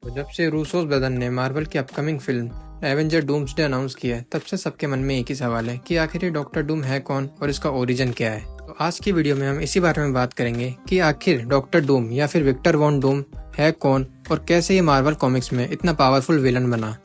तो जब से रूसोस ब्रदर ने मार्वल की upcoming film Avenger doomsday announce किया है, तब से सबके मन में एक ही सवाल है कि आखिर ये डॉक्टर डूम है कौन और इसका ओरिजिन क्या है। तो आज की वीडियो में हम इसी बारे में बात करेंगे कि आखिर डॉक्टर डूम या फिर विक्टर वॉन डूम है कौन और कैसे ये मार्वल कॉमिक्स में इतना पावरफुल विलन बना।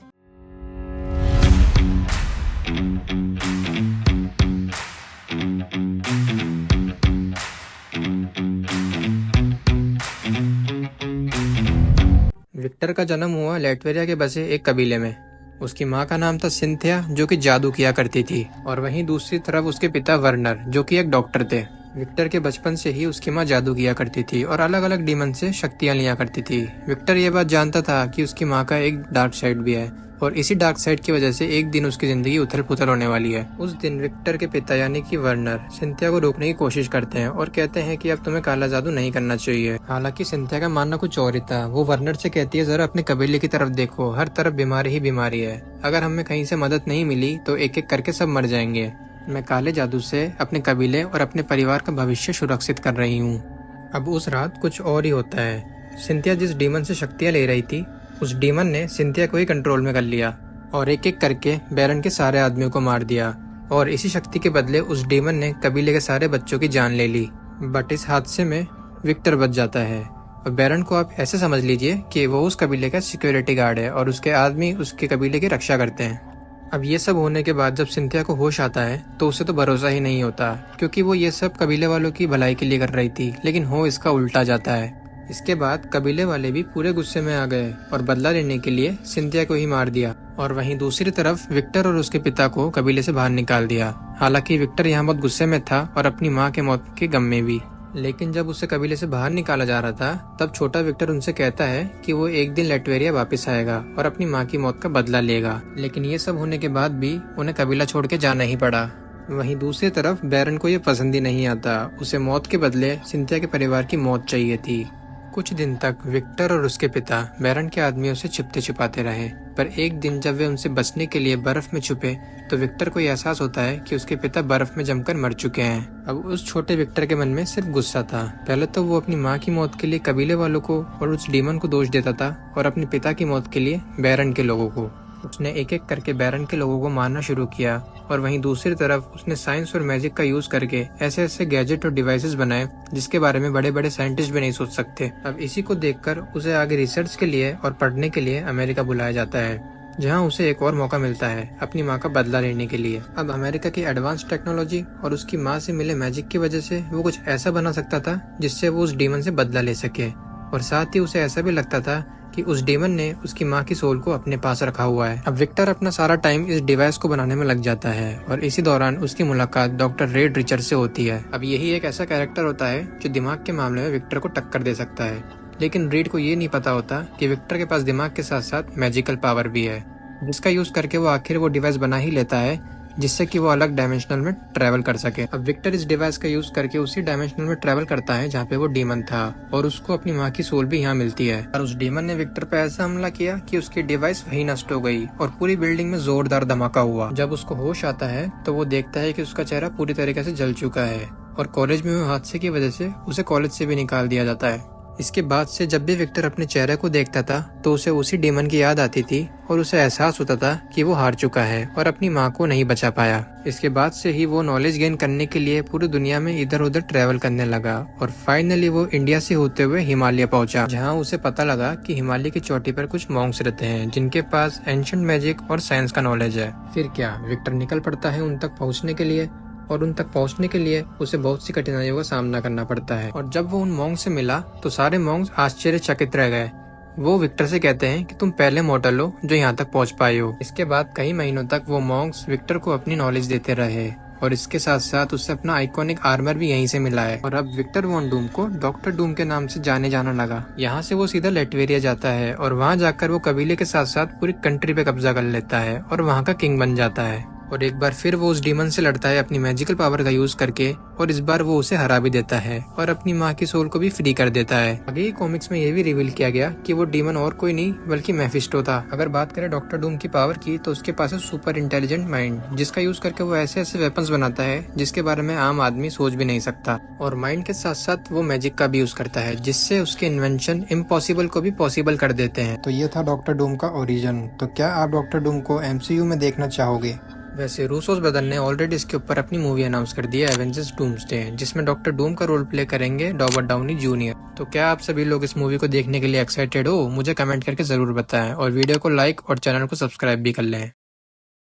विक्टर का जन्म हुआ लैटवेरिया के बसे एक कबीले में। उसकी माँ का नाम था सिंथिया, जो कि जादू किया करती थी, और वहीं दूसरी तरफ उसके पिता वर्नर, जो कि एक डॉक्टर थे। विक्टर के बचपन से ही उसकी माँ जादू किया करती थी और अलग अलग डीमन से शक्तियाँ लिया करती थी। विक्टर ये बात जानता था कि उसकी माँ का एक डार्क साइड भी है और इसी डार्क साइड की वजह से एक दिन उसकी जिंदगी उथल पुथल होने वाली है। उस दिन विक्टर के पिता यानी कि वर्नर सिंथिया को रोकने की कोशिश करते हैं और कहते हैं कि अब तुम्हें काला जादू नहीं करना चाहिए। हालांकि सिंथिया का मानना कुछ और ही था। वो वर्नर से कहती है, जरा अपने कबीले की तरफ देखो, हर तरफ बीमारी ही बीमारी है। अगर हमें कहीं से मदद नहीं मिली तो एक एक करके सब मर जाएंगे। मैं काले जादू से अपने कबीले और अपने परिवार का भविष्य सुरक्षित कर रही हूँ। अब उस रात कुछ और ही होता है। सिंथिया जिस डीमन से शक्तियाँ ले रही थी, उस डीमन ने सिंथिया को ही कंट्रोल में कर लिया और एक एक करके बैरन के सारे आदमियों को मार दिया। और इसी शक्ति के बदले उस डीमन ने कबीले के सारे बच्चों की जान ले ली। बट इस हादसे में विक्टर बच जाता है और बैरन को आप ऐसे समझ लीजिए कि वो उस कबीले का सिक्योरिटी गार्ड है और उसके आदमी उसके कबीले की रक्षा करते हैं। अब ये सब होने के बाद जब सिंथिया को होश आता है तो उसे तो भरोसा ही नहीं होता, क्योंकि वो ये सब कबीले वालों की भलाई के लिए कर रही थी, लेकिन हो इसका उल्टा जाता है। इसके बाद कबीले वाले भी पूरे गुस्से में आ गए और बदला लेने के लिए सिंथिया को ही मार दिया। और वहीं दूसरी तरफ विक्टर और उसके पिता को कबीले से बाहर निकाल दिया। हालांकि विक्टर यहाँ बहुत गुस्से में था और अपनी माँ के मौत के गम में भी। लेकिन जब उसे कबीले से बाहर निकाला जा रहा था, तब छोटा विक्टर उनसे कहता है कि वो एक दिन लैटवेरिया वापस आएगा और अपनी माँ की मौत का बदला लेगा। लेकिन ये सब होने के बाद भी उन्हें कबीला छोड़ के जाना ही पड़ा। वहीं दूसरी तरफ बैरन को ये पसंद ही नहीं आता। उसे मौत के बदले सिंथिया के परिवार की मौत चाहिए थी। कुछ दिन तक विक्टर और उसके पिता बैरन के आदमियों से छिपते छिपाते रहे, पर एक दिन जब वे उनसे बचने के लिए बर्फ में छुपे तो विक्टर को एहसास होता है कि उसके पिता बर्फ में जमकर मर चुके हैं। अब उस छोटे विक्टर के मन में सिर्फ गुस्सा था। पहले तो वो अपनी माँ की मौत के लिए कबीले वालों को और उस डीमन को दोष देता था और अपने पिता की मौत के लिए बैरन के लोगों को। उसने एक एक करके बैरन के लोगों को मारना शुरू किया और वहीं दूसरी तरफ उसने साइंस और मैजिक का यूज करके ऐसे ऐसे गैजेट और डिवाइसेस बनाए जिसके बारे में बड़े बड़े साइंटिस्ट भी नहीं सोच सकते। अब इसी को देखकर उसे आगे रिसर्च के लिए और पढ़ने के लिए अमेरिका बुलाया जाता है, जहां उसे एक और मौका मिलता है अपनी माँ का बदला लेने के लिए। अब अमेरिका की एडवांस टेक्नोलॉजी और उसकी माँ से मिले मैजिक की वजह से वो कुछ ऐसा बना सकता था जिससे वो उस डीमन से बदला ले सके। और साथ ही उसे ऐसा भी लगता था कि उस डीमन ने उसकी माँ की सोल को अपने पास रखा हुआ है। अब विक्टर अपना सारा टाइम इस डिवाइस को बनाने में लग जाता है और इसी दौरान उसकी मुलाकात डॉक्टर रेड रिचर्ड से होती है। अब यही एक ऐसा कैरेक्टर होता है जो दिमाग के मामले में विक्टर को टक्कर दे सकता है, लेकिन रीड को ये नहीं पता होता कि विक्टर के पास दिमाग के साथ साथ मैजिकल पावर भी है, जिसका यूज करके वो आखिर वो डिवाइस बना ही लेता है जिससे कि वो अलग डायमेंशनल में ट्रैवल कर सके। अब विक्टर इस डिवाइस का यूज करके उसी डायमेंशनल में ट्रैवल करता है जहाँ पे वो डीमन था और उसको अपनी माँ की सोल भी यहाँ मिलती है। और उस डीमन ने विक्टर पे ऐसा हमला किया कि उसकी डिवाइस वही नष्ट हो गई और पूरी बिल्डिंग में जोरदार धमाका हुआ। जब उसको होश आता है तो वो देखता है कि उसका चेहरा पूरी तरीके से जल चुका है और कॉलेज में हुए हादसे की वजह से उसे कॉलेज से भी निकाल दिया जाता है। इसके बाद से जब भी विक्टर अपने चेहरे को देखता था तो उसे उसी डीमन की याद आती थी और उसे एहसास होता था कि वो हार चुका है और अपनी माँ को नहीं बचा पाया। इसके बाद से ही वो नॉलेज गेन करने के लिए पूरी दुनिया में इधर उधर ट्रैवल करने लगा और फाइनली वो इंडिया से होते हुए हिमालय पहुंचा, जहां उसे पता लगा कि हिमालय की चोटी पर कुछ मॉन्क्स रहते हैं जिनके पास एंशिएंट मैजिक और साइंस का नॉलेज है। फिर क्या, विक्टर निकल पड़ता है उन तक पहुँचने के लिए और उन तक पहुंचने के लिए उसे बहुत सी कठिनाइयों का सामना करना पड़ता है। और जब वो उन मॉन्क्स से मिला तो सारे मॉन्क्स आश्चर्यचकित रह गए। वो विक्टर से कहते हैं कि तुम पहले मॉर्टल हो जो यहाँ तक पहुँच पाए हो। इसके बाद कई महीनों तक वो मॉन्क्स विक्टर को अपनी नॉलेज देते रहे और इसके साथ साथ उससे अपना आइकॉनिक आर्मर भी यहीं से मिला है। और अब विक्टर वॉन डूम को डॉक्टर डूम के नाम से जाने जाना लगा। यहाँ से वो सीधा लैटवेरिया जाता है और वहाँ जाकर वो कबीले के साथ साथ पूरी कंट्री पे कब्जा कर लेता है और वहाँ का किंग बन जाता है। और एक बार फिर वो उस डीमन से लड़ता है अपनी मैजिकल पावर का यूज करके, और इस बार वो उसे हरा भी देता है और अपनी माँ की सोल को भी फ्री कर देता है। आगे ही कॉमिक्स में ये भी रिवील किया गया कि वो डीमन और कोई नहीं बल्कि मेफिस्टो था। अगर बात करें डॉक्टर डूम की पावर की, तो उसके पास है सुपर इंटेलिजेंट माइंड, जिसका यूज करके वो ऐसे ऐसे वेपन्स बनाता है जिसके बारे में आम आदमी सोच भी नहीं सकता। और माइंड के साथ साथ वो मैजिक का भी यूज करता है, जिससे उसके इन्वेंशन इम्पॉसिबल को भी पॉसिबल कर देते हैं। तो ये था डॉक्टर डूम का ओरिजिन। तो क्या आप डॉक्टर डूम को MCU में देखना चाहोगे? वैसे रूसोस ब्रदर ने ऑलरेडी इसके ऊपर अपनी मूवी अनाउंस कर दी है, एवेंजर्स डूम्सडे, जिसमें डॉक्टर डूम का रोल प्ले करेंगे रॉबर्ट डाउनी जूनियर। तो क्या आप सभी लोग इस मूवी को देखने के लिए एक्साइटेड हो? मुझे कमेंट करके जरूर बताएं और वीडियो को लाइक और चैनल को सब्सक्राइब भी कर लें।